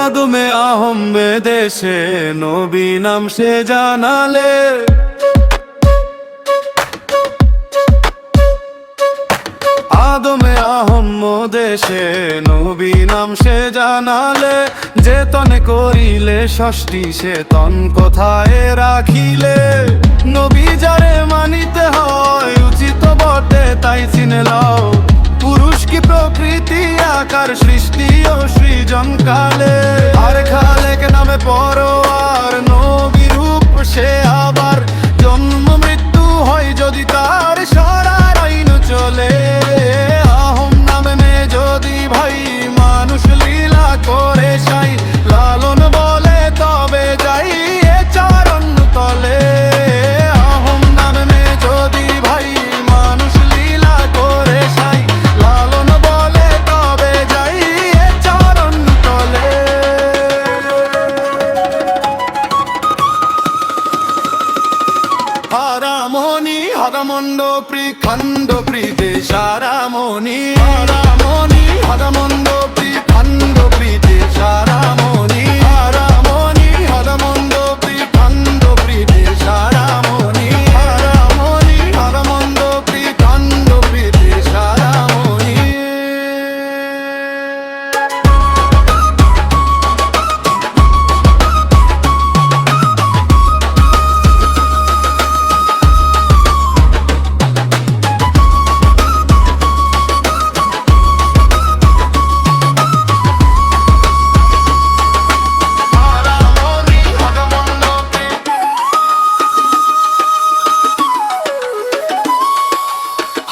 আদমে আহম্বে দেশে নবী নাম সে জানালে, আদমে আহম্ম দেশে নবী নাম সে জানালে, যে তনে করিলে ষষ্ঠী সে তন কোথায় রাখিলে। নবী যারে মানিতে হয় উচিত বটে তাই চিনে লও, পুরুষ কি প্রকৃতি আকার সৃষ্টি ও সৃজন কালে। আর খালেক নামে পরোয়ার নবী রূপ সে আবার, জন্ম মৃত্যু হয় যদি তার সরার আইন চলে। আহম নামে মে যদি ভাই মানুষ লীলা করে সাই, লালন বলে তবে যাই এ চরণ তলে। আহম নামে মে যদি ভাই মানুষ লীলা করে সাই, লালন বলে তবে যাই এ চরণ তলে। হারামণি হরমন্ড প্রিখণ্ড প্রীদেশ, হারামণি হারামণি হরমন্ড প্রিখণ্ড প্রীদেশ, হারামণি হারামণি হরমন্ড প্রিখণ্ড প্রীদেশ, হারামণি হারামণি হরমন্ড প্রিখণ্ড প্রীদেশ, হারামণি।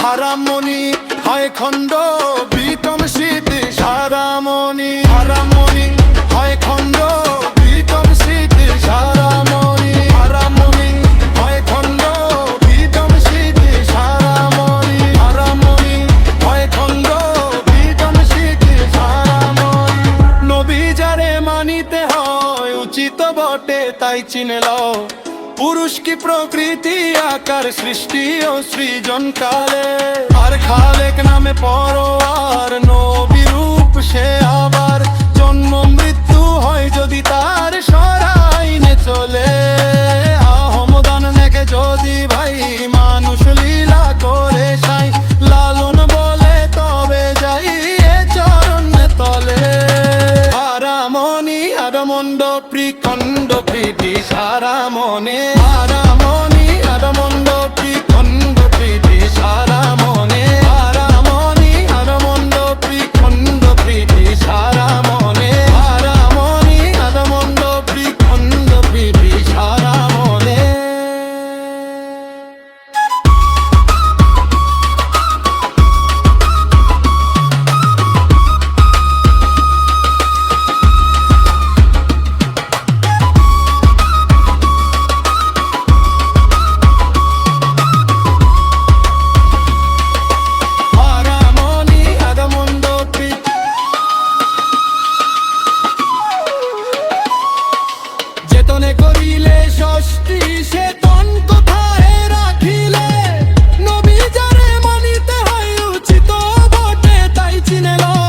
হারামণি হয় খণ্ড বিতম স্মৃতি, হারামণি হারামণি হয় খণ্ড বিতম স্মৃতি, হারামণি হারামণি হয় খণ্ড বিতম স্মৃতি, হারামণি হারামণি হয় খণ্ড বিতম স্মৃতি, হারামণি। নবী যারে মানিতে হয় উচিত বটে তাই চিনে লও, পুরুষ কি প্রকৃতি আকার সৃষ্টি ও সৃজন কালে। আর খালেক নামে পরোয়ার নবী রূপ সে আবার, জন্ম মৃত্যু হয় যদি তার সরাইনে চলে। আহমদান নেকে যদি ভাই মানুষ লীলা করে সাই, লালন বলে তবে যাই এ চরণ তলে। হারামণি হারমন্ড প্রিখণ্ড প্রীদেশ, হারামণি হারামণি হরমন্ড প্রিখণ্ড প্রীদেশ, হারামণি হারামণি হরমন্ড প্রিখণ্ড প্রীদেশ, হারামণি হারামণি হরমন্ড প্রিখণ্ড প্রীদেশ, হারামণি। যেতনে করিলে ষষ্ঠী সে তন কোথায় রাখিলে, নবী যারে মানিতে হয় উচিত বটে তাই চিনে লও,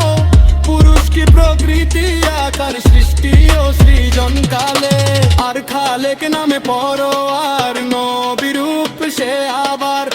পুরুষ কি প্রকৃতি আকার সৃষ্টি ও সৃজন কালে। আর খালেক নামে পরোয়ার নবী রূপ সে আবার,